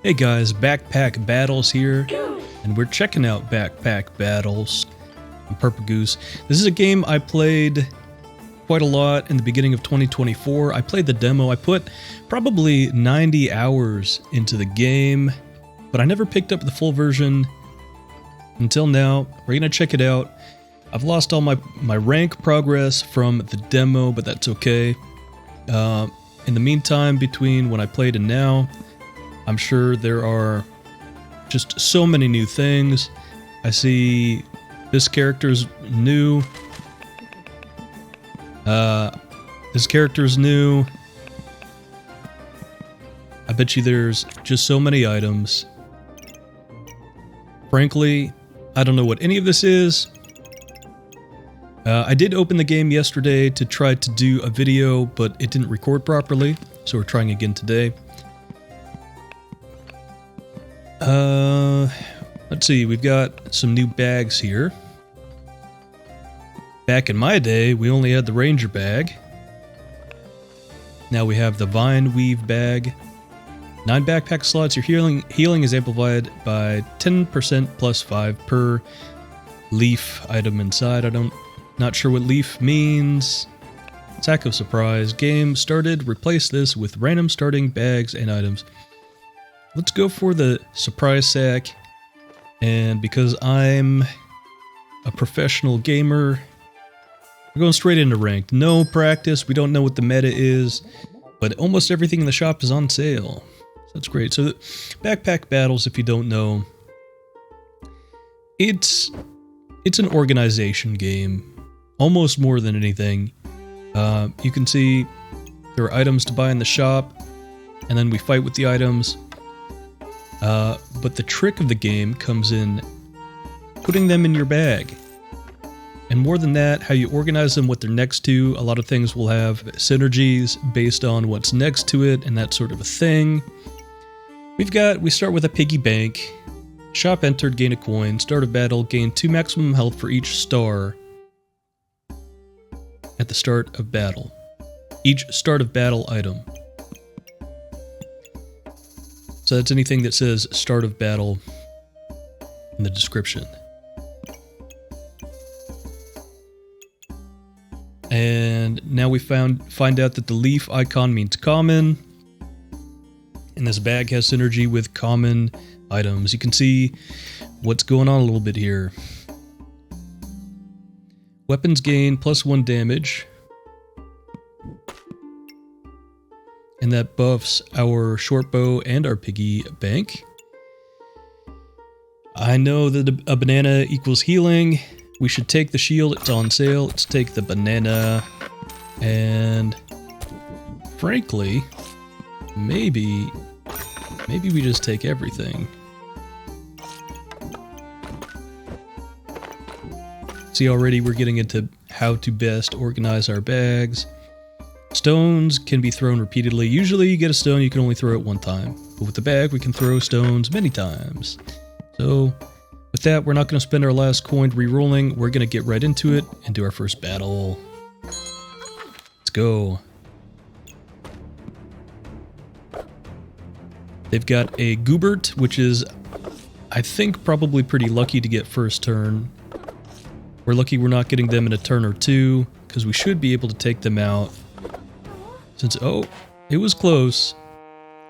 Hey guys, Backpack Battles here, and we're checking out Backpack Battles. I'm purpagoose. This is a game I played quite a lot in the beginning of 2024. I played the demo. I put probably 90 hours into the game, but I never picked up the full version until now. We're gonna check it out. I've lost all my rank progress from the demo, but that's okay. In the meantime, between when I played and now, I'm sure there are just so many new things. I see this character's new. This character's new. I bet you there's just so many items. Frankly, I don't know what any of this is. I did open the game yesterday to try to do a video, but it didn't record properly, so we're trying again today. Let's see, we've got some new bags here. Back in my day, we only had the Ranger bag. Now we have the Vine Weave bag. 9 backpack slots. Your healing is amplified by 10% plus 5 per leaf item inside. Not sure what leaf means. Sack of surprise. Game started. Replace this with random starting bags and items. Let's go for the surprise sack. And because I'm a professional gamer, we're going straight into ranked. No practice. We don't know what the meta is, but almost everything in the shop is on sale. So that's great. So Backpack Battles, if you don't know, it's an organization game. Almost more than anything. You can see there are items to buy in the shop, and then we fight with the items. But the trick of the game comes in putting them in your bag. And more than that, how you organize them, what they're next to. A lot of things will have synergies based on what's next to it and that sort of a thing. We start with a piggy bank. Shop entered, gain a coin. Start of battle, gain 2 maximum health for each star at the start of battle. Each start of battle item. So that's anything that says start of battle in the description. And now we find out that the leaf icon means common. And this bag has synergy with common items. You can see what's going on a little bit here. Weapons gain +1 damage. And that buffs our short bow and our piggy bank. I know that a banana equals healing. We should take the shield. It's on sale. Let's take the banana. And frankly, maybe we just take everything. See, already we're getting into how to best organize our bags. Stones can be thrown repeatedly. Usually you get a stone, you can only throw it one time. But with the bag, we can throw stones many times. So with that, we're not going to spend our last coin re-rolling. We're going to get right into it and do our first battle. Let's go. They've got a Goobert, which is, I think, probably pretty lucky to get first turn. We're lucky we're not getting them in a turn or two, because we should be able to take them out. Since, oh, it was close.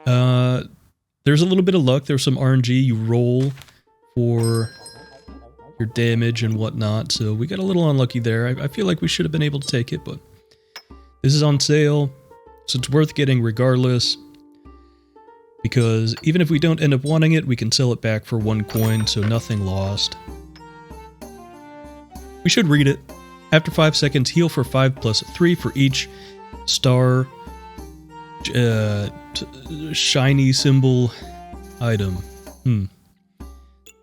There's a little bit of luck. There's some RNG. You roll for your damage and whatnot. So we got a little unlucky there. I feel like we should have been able to take it, but this is on sale. So it's worth getting regardless. Because even if we don't end up wanting it, we can sell it back for 1 coin, so nothing lost. We should read it. After 5 seconds, heal for 5 plus 3 for each star shiny symbol item. Do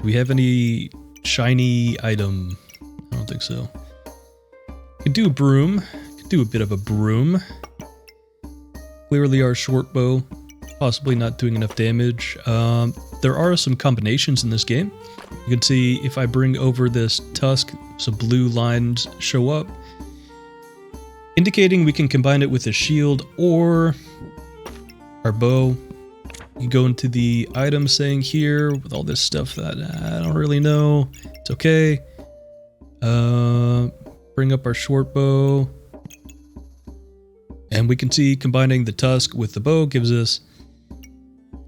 we have any shiny item? I don't think so. Could do a broom. Could do a bit of a broom. Clearly our short bow. Possibly not doing enough damage. There are some combinations in this game. You can see if I bring over this tusk, some blue lines show up, indicating we can combine it with a shield or our bow. You go into the items thing here with all this stuff that I don't really know. It's okay. Bring up our short bow. And we can see combining the tusk with the bow gives us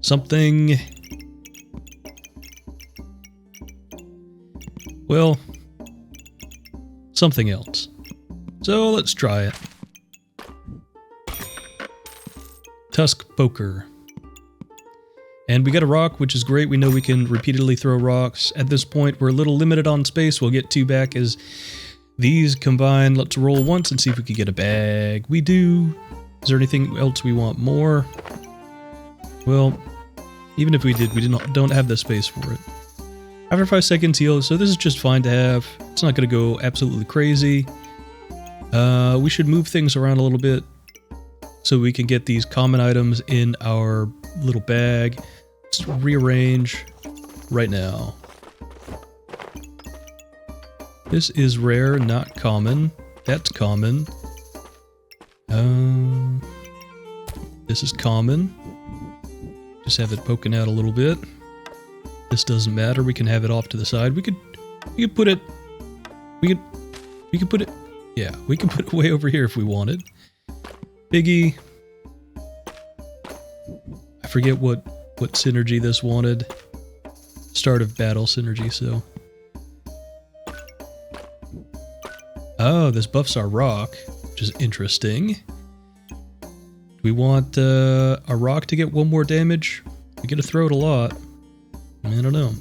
something. Well, something else. So let's try it. Tusk poker. And we got a rock, which is great. We know we can repeatedly throw rocks. At this point, we're a little limited on space. We'll get 2 back as these combine. Let's roll once and see if we can get a bag. We do. Is there anything else we want more? Well, even if we did, we don't have the space for it. After 5 seconds heal, so this is just fine to have. It's not going to go absolutely crazy. We should move things around a little bit so we can get these common items in our little bag. Let's rearrange right now. This is rare, not common. That's common. This is common. Just have it poking out a little bit. This doesn't matter. We can have it off to the side. We could put it. We could put it. Yeah, we can put it way over here if we wanted. Piggy. I forget what synergy this wanted. Start of battle synergy. So. Oh, this buffs our rock, which is interesting. Do we want a rock to get 1 more damage? We get to throw it a lot. I don't know.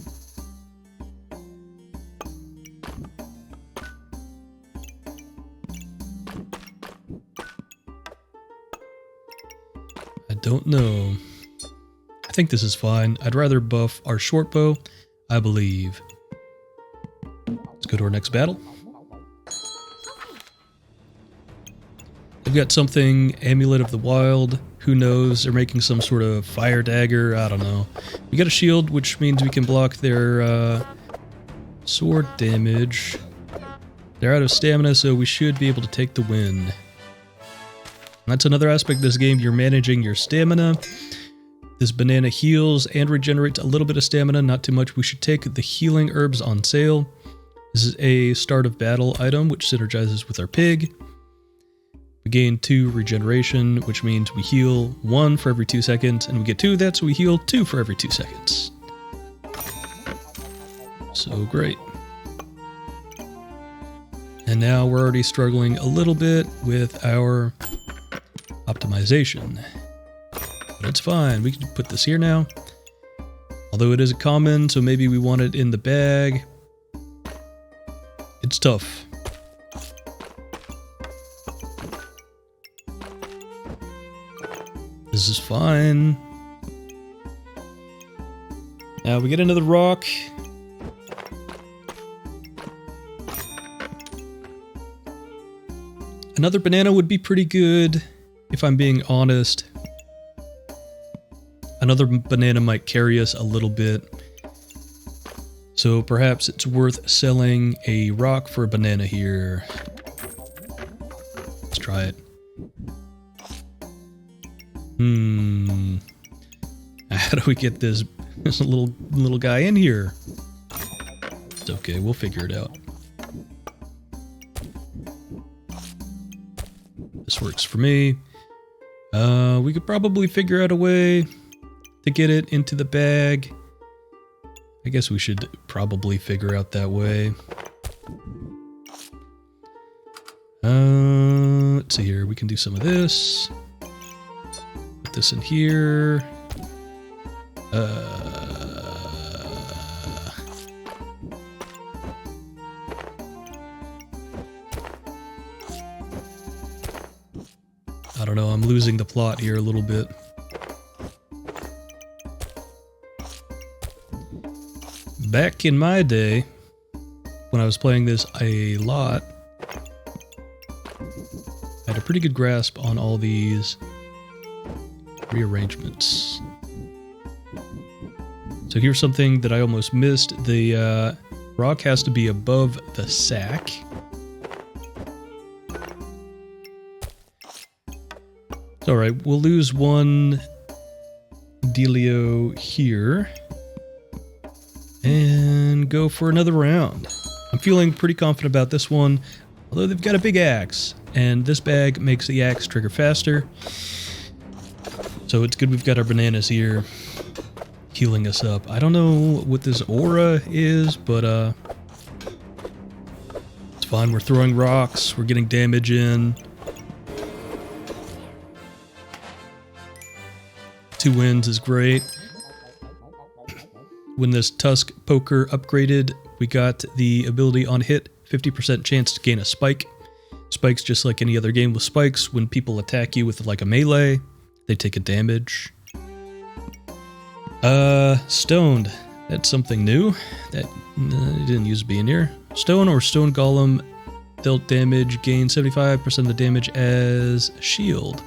I don't know. I think this is fine. I'd rather buff our short bow, I believe. Let's go to our next battle. They've got something, Amulet of the Wild. Who knows? They're making some sort of fire dagger. I don't know. We got a shield, which means we can block their sword damage. They're out of stamina, so we should be able to take the win. And that's another aspect of this game. You're managing your stamina. This banana heals and regenerates a little bit of stamina, not too much. We should take the healing herbs on sale. This is a start of battle item, which synergizes with our pig. We gain 2 regeneration, which means we heal 1 for every 2 seconds, and we get 2 of that, so we heal 2 for every 2 seconds. So great. And now we're already struggling a little bit with our optimization. But it's fine, we can put this here now. Although it is a common, so maybe we want it in the bag. It's tough. This is fine. Now we get another rock. Another banana would be pretty good, if I'm being honest. Another banana might carry us a little bit. So perhaps it's worth selling a rock for a banana here. Let's try it. How do we get this little guy in here? It's okay, we'll figure it out. This works for me. We could probably figure out a way to get it into the bag. I guess we should probably figure out that way. Let's see here. We can do some of this. Put this in here. I don't know, I'm losing the plot here a little bit. Back in my day, when I was playing this a lot, I had a pretty good grasp on all these rearrangements. So here's something that I almost missed. The rock has to be above the sack. Alright, we'll lose 1 dealio here and go for another round. I'm feeling pretty confident about this one, although they've got a big axe, and this bag makes the axe trigger faster. So it's good we've got our bananas here healing us up. I don't know what this aura is, but it's fine. We're throwing rocks, we're getting damage in. 2 wins is great. When this Tusk Poker upgraded, we got the ability on hit, 50% chance to gain a spike. Spikes, just like any other game with spikes, when people attack you with like a melee, they take a damage. Stoned. That's something new. That didn't used to be in here. Stone or Stone Golem dealt damage, gain 75% of the damage as shield.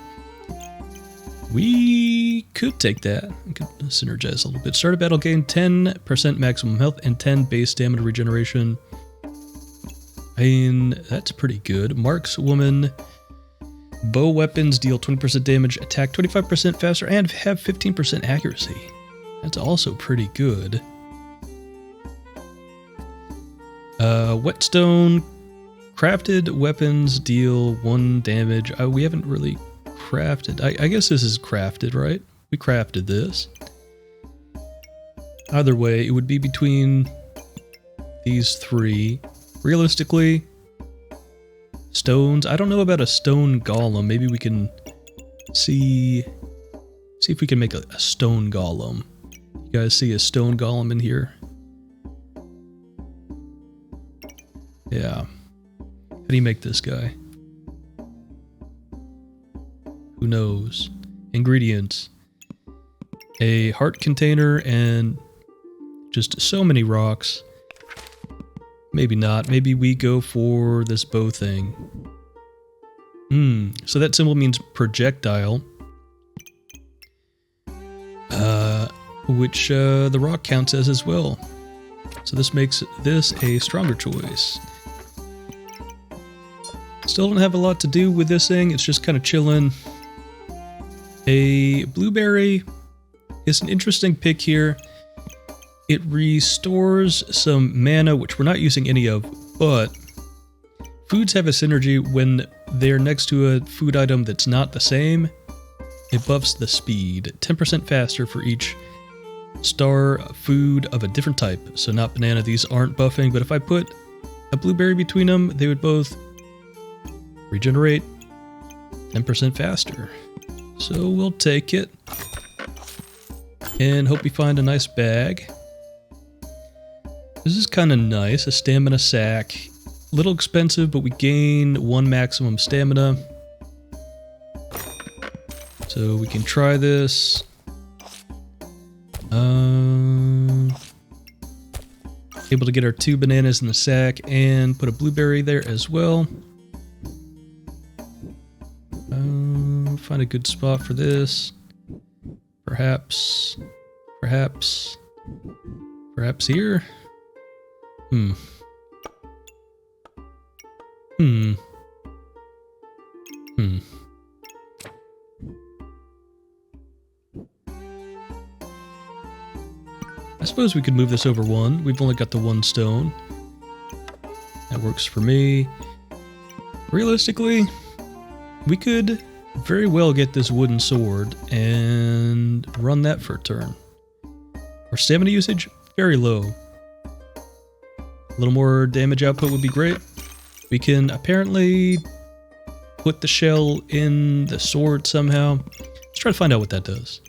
We could take that. We could synergize a little bit. Start a battle, gain 10% maximum health and 10 base stamina regeneration. I mean, that's pretty good. Markswoman. Bow weapons deal 20% damage, attack 25% faster, and have 15% accuracy. That's also pretty good. Whetstone. Crafted weapons deal 1 damage. We haven't really crafted. I guess this is crafted, right? We crafted this. Either way, it would be between these 3. Realistically, stones. I don't know about a stone golem. Maybe we can see if we can make a stone golem. You guys see a stone golem in here? Yeah. How do you make this guy? Who knows? Ingredients. A heart container and just so many rocks. Maybe not. Maybe we go for this bow thing. So that symbol means projectile. Which the rock counts as well. So this makes this a stronger choice. Still don't have a lot to do with this thing. It's just kind of chilling. A blueberry is an interesting pick here. It restores some mana, which we're not using any of, but foods have a synergy when they're next to a food item that's not the same. It buffs the speed, 10% faster for each star food of a different type. So not banana, these aren't buffing, but if I put a blueberry between them, they would both regenerate 10% faster. So we'll take it and hope we find a nice bag. This is kind of nice, a stamina sack. A little expensive, but we gain 1 maximum stamina. So we can try this. Able to get our 2 bananas in the sack and put a blueberry there as well. Find a good spot for this. Perhaps here. I suppose we could move this over 1. We've only got the 1 stone. That works for me. Realistically, we could very well get this wooden sword and run that for a turn. Our stamina usage, very low. A little more damage output would be great. We can apparently put the shell in the sword somehow. Let's try to find out what that does.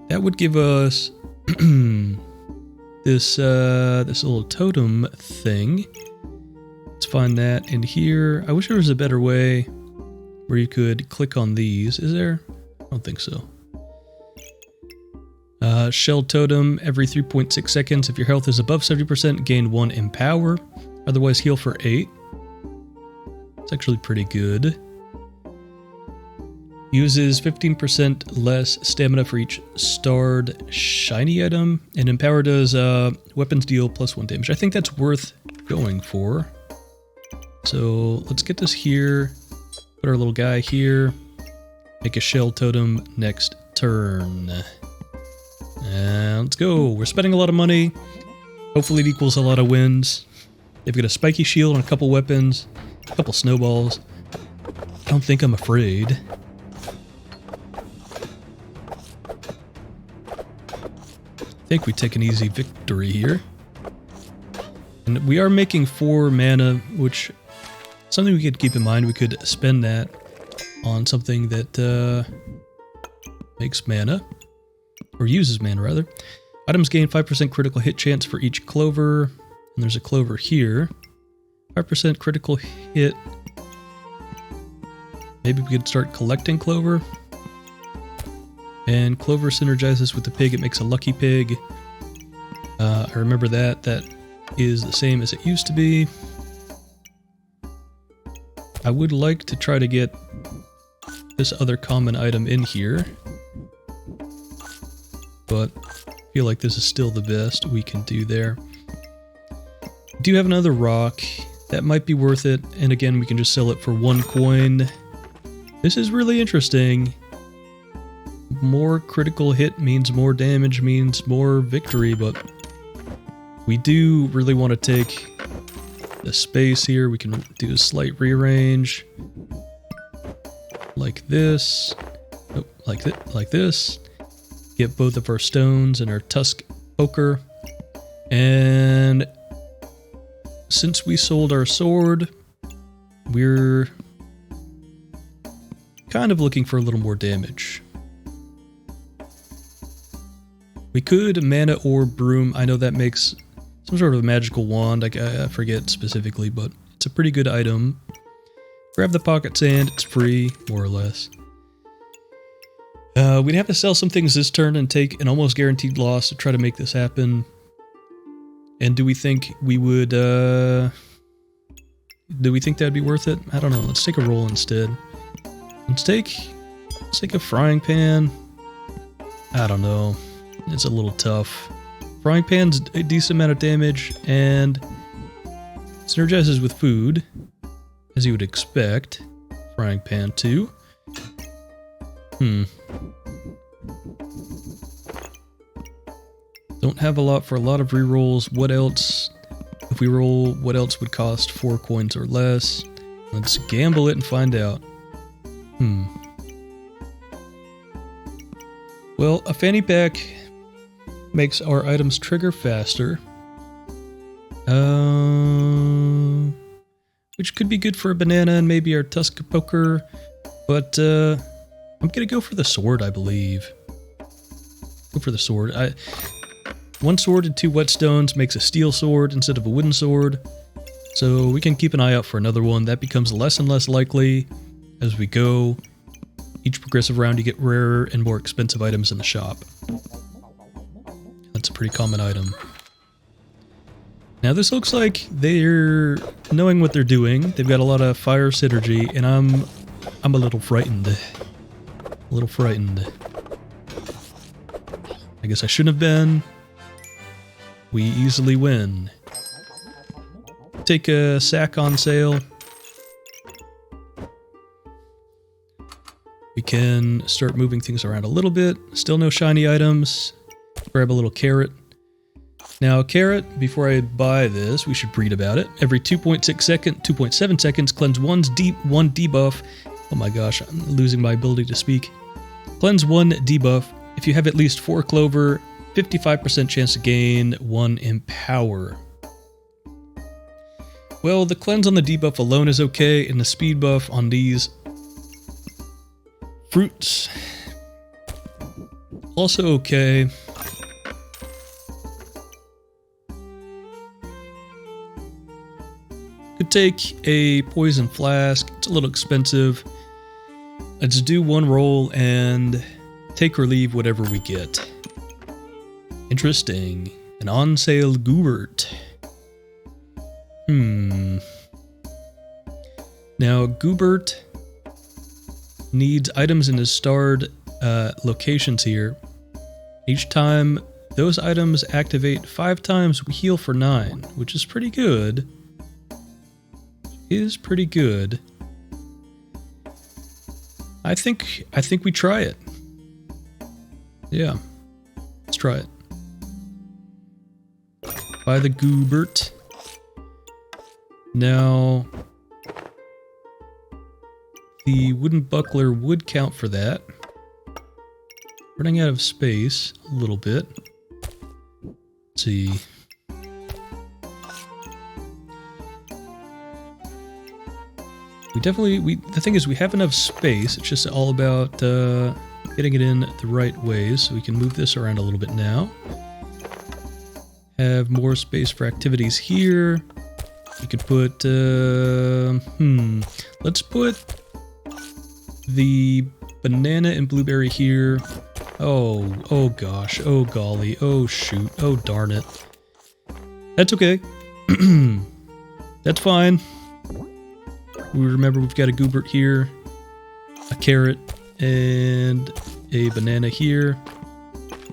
That would give us this little totem thing. Let's find that in here. I wish there was a better way where you could click on these. Is there? I don't think so. Shell totem every 3.6 seconds. If your health is above 70%, gain 1 empower. Otherwise, heal for 8. It's actually pretty good. Uses 15% less stamina for each starred shiny item. And empower does weapons deal +1 damage. I think that's worth going for. So let's get this here. Put our little guy here. Make a shell totem next turn. And let's go. We're spending a lot of money. Hopefully it equals a lot of wins. They've got a spiky shield and a couple weapons, a couple snowballs. I don't think I'm afraid. I think we take an easy victory here. And we are making 4 mana, which something we could keep in mind. We could spend that on something that makes mana, or uses mana rather. Items gain 5% critical hit chance for each clover, and there's a clover here. 5% critical hit. Maybe we could start collecting clover. And clover synergizes with the pig, it makes a lucky pig. I remember that. That is the same as it used to be. I would like to try to get this other common item in here, but I feel like this is still the best we can do there. We do have another rock. That might be worth it, and again, we can just sell it for 1 coin. This is really interesting. More critical hit means more damage, means more victory, but we do really want to take the space here. We can do a slight rearrange. Like this. Oh, like this. Get both of our stones and our tusk poker. And since we sold our sword, we're kind of looking for a little more damage. We could mana or broom. I know that makes some sort of a magical wand. I forget specifically, but it's a pretty good item. Grab the pocket sand. It's free, more or less. We'd have to sell some things this turn and take an almost guaranteed loss to try to make this happen. And do we think we would, do we think that'd be worth it? I don't know. Let's take a roll instead. Let's take a frying pan. I don't know. It's a little tough. Frying pan's a decent amount of damage and synergizes with food, as you would expect. Frying pan too. Don't have a lot for a lot of rerolls. What else? If we roll, what else would cost 4 coins or less? Let's gamble it and find out. Well, a fanny pack makes our items trigger faster. Which could be good for a banana and maybe our tusk poker. But I'm gonna go for the sword, I believe. Go for the sword. 1 sword and 2 whetstones makes a steel sword instead of a wooden sword. So we can keep an eye out for another one. That becomes less and less likely as we go. Each progressive round you get rarer and more expensive items in the shop. That's a pretty common item. Now this looks like they're knowing what they're doing. They've got a lot of fire synergy, and I'm a little frightened. A little frightened. I guess I shouldn't have been. We easily win. Take a sack on sale. We can start moving things around a little bit. Still no shiny items. Grab a little carrot. Now, carrot, before I buy this, we should read about it. Every 2.7 seconds, cleanse 1 debuff. Oh my gosh, I'm losing my ability to speak. Cleanse 1 debuff. If you have at least 4 clover, 55% chance to gain 1 empower. Well, the cleanse on the debuff alone is okay, and the speed buff on these fruits also okay. Could take a poison flask. It's a little expensive. Let's do 1 roll and take or leave whatever we get. Interesting. An on sale Goobert. Now, Goobert needs items in his starred locations here. Each time those items activate 5 times, we heal for 9, which is pretty good. I think we try it. Yeah. Let's try it. Buy the Goobert. Now, the wooden buckler would count for that. Running out of space a little bit. Let's see. The thing is we have enough space. It's just all about getting it in the right ways. So we can move this around a little bit now. Have more space for activities here. We could put, let's put the banana and blueberry here. Oh gosh, oh golly, oh shoot, oh darn it. That's okay. That's fine. We remember we've got a Goobert here, a carrot, and a banana here.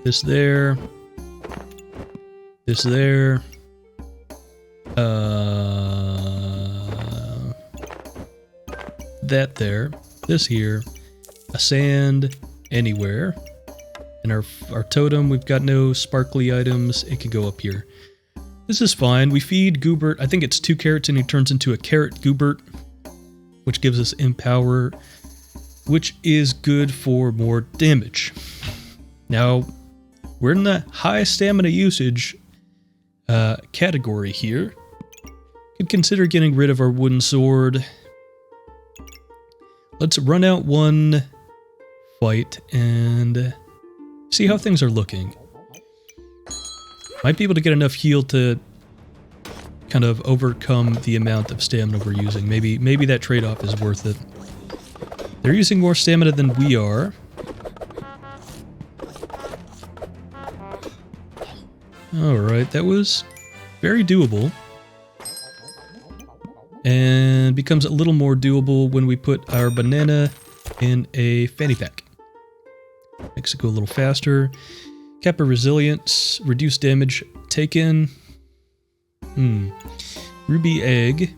This there. This there. That there. This here. A sand anywhere. And our totem, we've got no sparkly items. It can go up here. This is fine. We feed Goobert. I think it's 2 carrots and he turns into a carrot Goobert, which gives us Empower, which is good for more damage. Now, we're in the high stamina usage category here. Could consider getting rid of our wooden sword. Let's run out one fight and see how things are looking. Might be able to get enough heal to kind of overcome the amount of stamina we're using. Maybe that trade-off is worth it. They're using more stamina than we are. Alright, that was very doable. And becomes a little more doable when we put our banana in a fanny pack. Makes it go a little faster. Kappa resilience, reduce damage taken. Ruby egg.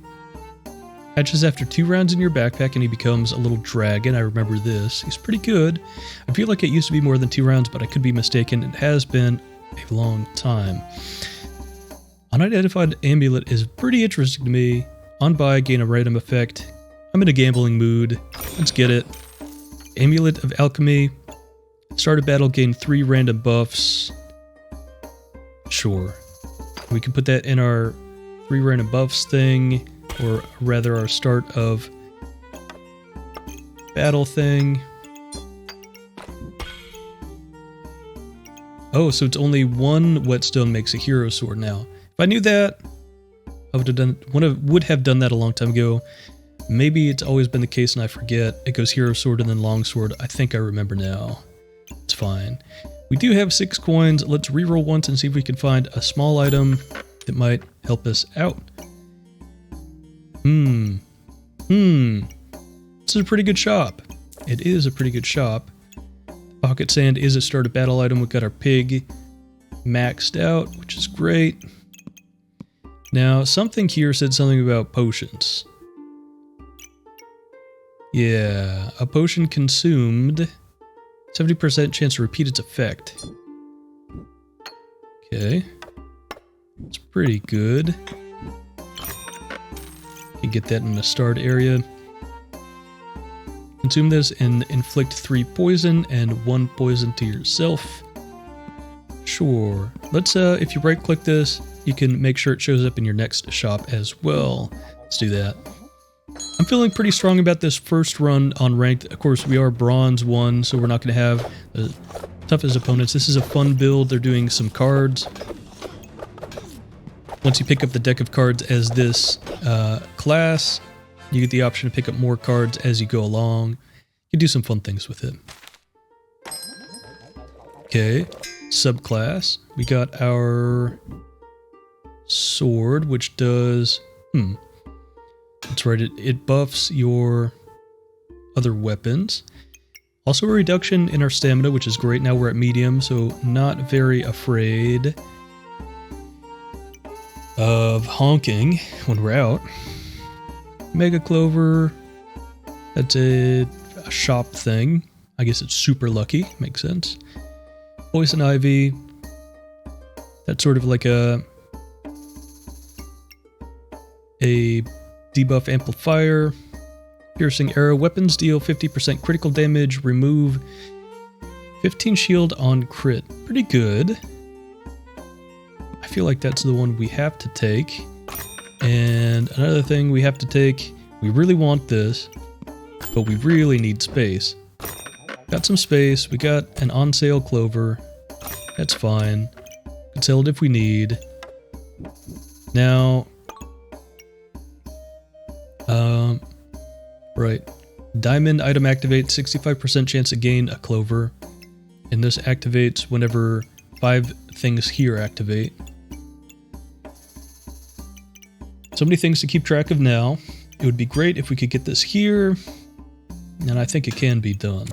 Hatches after 2 rounds in your backpack and he becomes a little dragon. I remember this. He's pretty good. I feel like it used to be more than 2 rounds, but I could be mistaken. It has been a long time. Unidentified amulet is pretty interesting to me. On buy, gain a random effect. I'm in a gambling mood. Let's get it. Amulet of Alchemy. Start a battle, gain 3 random buffs. Sure. We can put that in our 3 random buffs thing, or rather our start of battle thing. Oh, so it's only 1 whetstone makes a hero sword now. If I knew that, I would have done that a long time ago. Maybe it's always been the case and I forget. It goes hero sword and then long sword. I think I remember now. It's fine. We do have 6 coins. Let's reroll once and see if we can find a small item that might help us out. This is a pretty good shop. It is a pretty good shop. Pocket sand is a starter battle item. We've got our pig maxed out, which is great. Now, something here said something about potions. Yeah, a potion consumed. 70% chance to repeat its effect. Okay. It's pretty good. You can get that in the start area. Consume this and inflict 3 poison and 1 poison to yourself. Sure. Let's, if you right click this, you can make sure it shows up in your next shop as well. Let's do that. I'm feeling pretty strong about this first run on ranked. Of course, we are bronze 1, so we're not going to have the toughest opponents. This is a fun build. They're doing some cards. Once you pick up the deck of cards as this class, you get the option to pick up more cards as you go along. You can do some fun things with it. Okay, subclass. We got our sword, which does... That's right, it buffs your other weapons. Also a reduction in our stamina, which is great. Now we're at medium, so not very afraid of honking when we're out. Mega Clover. That's it. a shop thing. I guess it's super lucky. Makes sense. Poison ivy. That's sort of like a debuff amplifier. Piercing arrow. Weapons deal 50% critical damage. Remove 15 shield on crit. Pretty good. I feel like that's the one we have to take. And another thing we have to take, we really want this, but we really need space. Got some space, we got an on sale clover. That's fine. Can sell it if we need. Now, right. Diamond item activates 65% chance to gain a clover. And this activates whenever 5 things here activate. So many things to keep track of now. It would be great if we could get this here. And I think it can be done.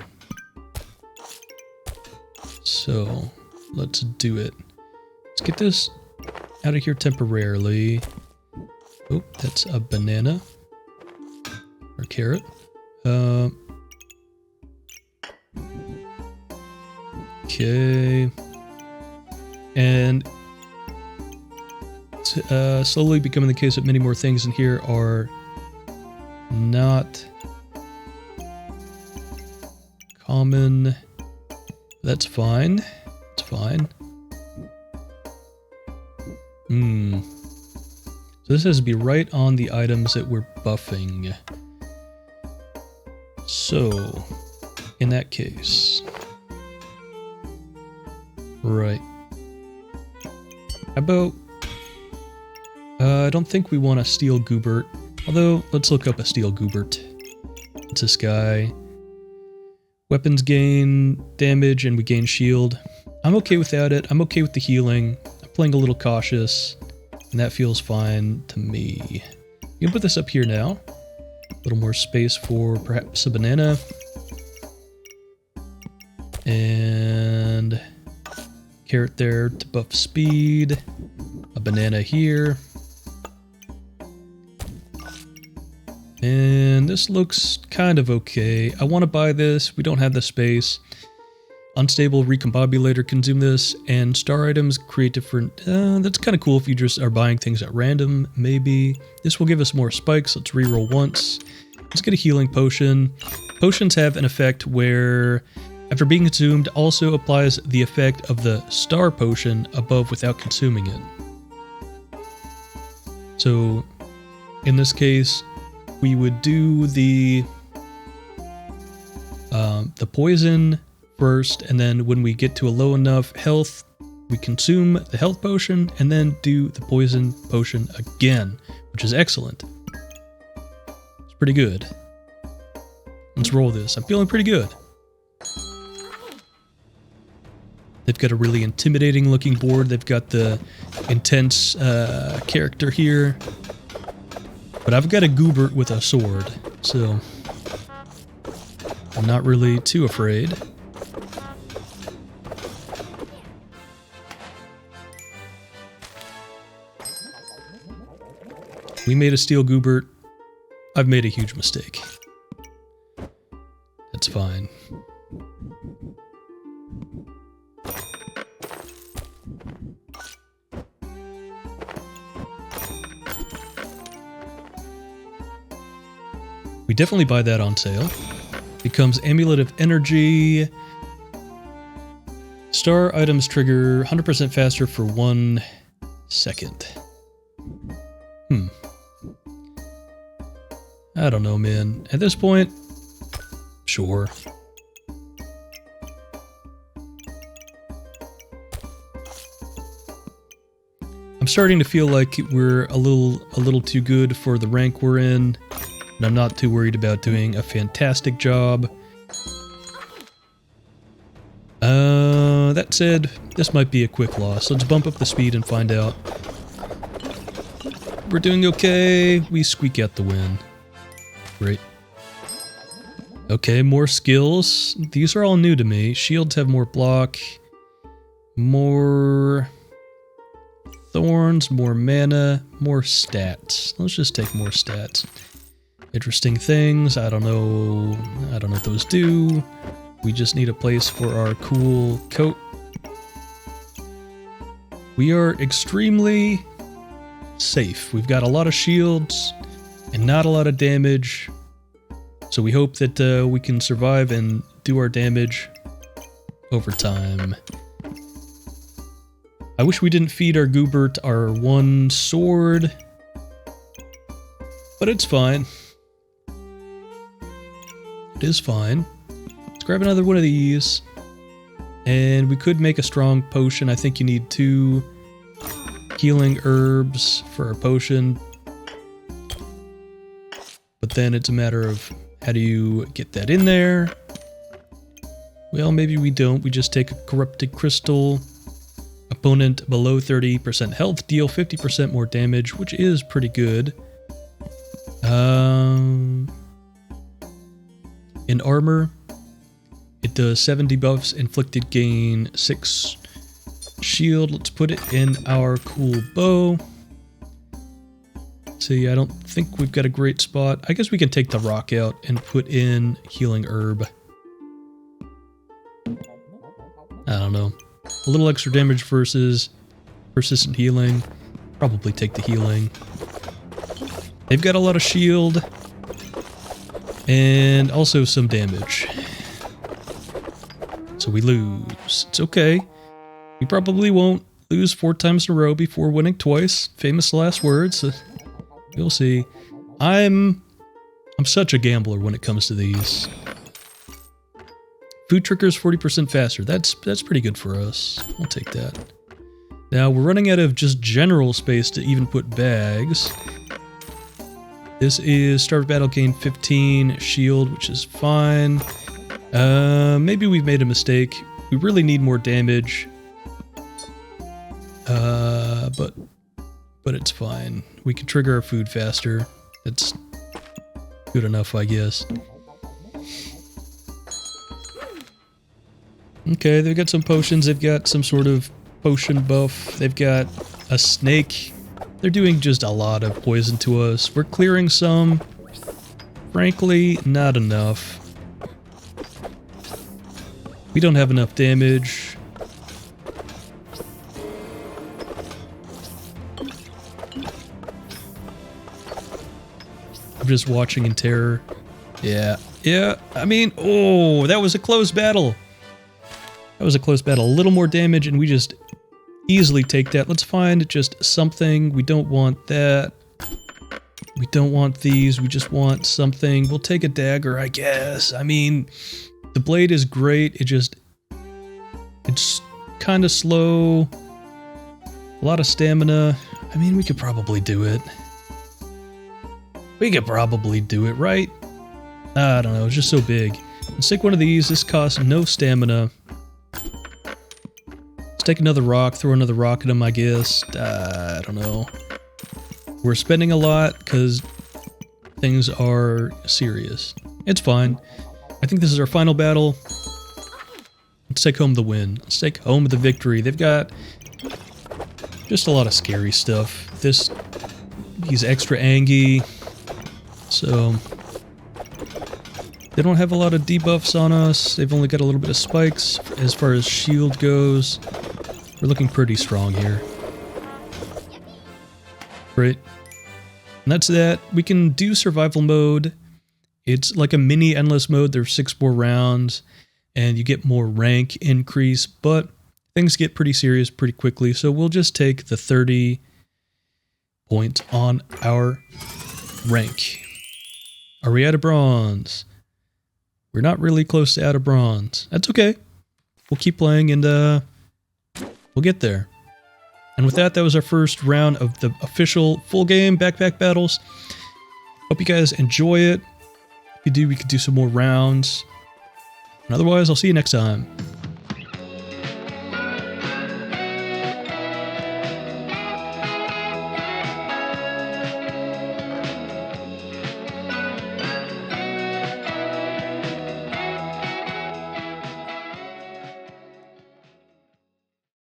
So, let's do it. Let's get this out of here temporarily. Oh, that's a banana. Or carrot. Okay. And slowly becoming the case that many more things in here are not common. That's fine. It's fine. So this has to be right on the items that we're buffing. So, in that case. Right. How about... I don't think we want a steel goobert. Although, let's look up a steel goobert. It's this guy. Weapons gain damage and we gain shield. I'm okay without it. I'm okay with the healing. I'm playing a little cautious. And that feels fine to me. You can put this up here now. A little more space for perhaps a banana. And... carrot there to buff speed. A banana here. And this looks kind of okay. I want to buy this. We don't have the space. Unstable recombobulator, consume this. And star items create different... that's kind of cool if you just are buying things at random, maybe. This will give us more spikes. Let's reroll once. Let's get a healing potion. Potions have an effect where, after being consumed, also applies the effect of the star potion above without consuming it. So, in this case... we would do the poison first, and then when we get to a low enough health, we consume the health potion, and then do the poison potion again, which is excellent. It's pretty good. Let's roll this. I'm feeling pretty good. They've got a really intimidating looking board. They've got the intense character here. But I've got a goobert with a sword, so I'm not really too afraid. We made a steel goobert. I've made a huge mistake. That's fine. We definitely buy that on sale. Becomes Amulet of Energy. Star items trigger 100% faster for 1 second. I don't know, man. At this point, sure. I'm starting to feel like we're a little too good for the rank we're in. And I'm not too worried about doing a fantastic job. That said, this might be a quick loss. Let's bump up the speed and find out. We're doing okay. We squeak out the win. Great. Okay, more skills. These are all new to me. Shields have more block. More thorns, more mana, more stats. Let's just take more stats. interesting things. I don't know what those do. We just need a place for our cool coat. We are extremely safe. We've got a lot of shields and not a lot of damage. So we hope that we can survive and do our damage over time. I wish we didn't feed our Goobert our one sword, but it's fine. It is fine. Let's grab another one of these. And we could make a strong potion. I think you need 2 healing herbs for a potion. But then it's a matter of how do you get that in there? Well, maybe we don't. We just take a corrupted crystal. Opponent below 30% health, deal 50% more damage, which is pretty good. In armor, it does 7 debuffs, inflicted gain 6 shield. Let's put it in our cool bow. See, I don't think we've got a great spot. I guess we can take the rock out and put in healing herb. I don't know. A little extra damage versus persistent healing. Probably take the healing. They've got a lot of shield. And also some damage. So we lose. It's okay. We probably won't lose 4 times in a row before winning twice. Famous last words. You'll see. I'm such a gambler when it comes to these. Food triggers 40% faster. That's pretty good for us. I'll take that. Now we're running out of just general space to even put bags. This is start of battle gain 15 shield, which is fine. Maybe we've made a mistake. We really need more damage. But it's fine. We can trigger our food faster. That's good enough, I guess. Okay, they've got some potions. They've got some sort of potion buff. They've got a snake. They're doing just a lot of poison to us. We're clearing some. Frankly, not enough. We don't have enough damage. I'm just watching in terror. Yeah, I mean, oh, that was a close battle. That was a close battle. A little more damage and we just easily take that. Let's find just something. We don't want that. We don't want these. We just want something. We'll take a dagger, I guess. I mean, the blade is great. It's kind of slow. A lot of stamina. I mean, we could probably do it. We could probably do it, right? I don't know. It's just so big. Let's take one of these. This costs no stamina. Let's take another rock. Throw another rock at him, I guess. I don't know. We're spending a lot because things are serious. It's fine. I think this is our final battle. Let's take home the win. Let's take home the victory. They've got just a lot of scary stuff. He's extra angry. So they don't have a lot of debuffs on us. They've only got a little bit of spikes as far as shield goes. We're looking pretty strong here. Great. And that's that. We can do survival mode. It's like a mini endless mode. There's 6 more rounds and you get more rank increase, but things get pretty serious pretty quickly. So we'll just take the 30 points on our rank. Are we out of bronze? We're not really close to out of bronze. That's okay. We'll keep playing and we'll get there. And with that, that was our first round of the official full game backpack battles. Hope you guys enjoy it. If you do, we could do some more rounds. And otherwise, I'll see you next time.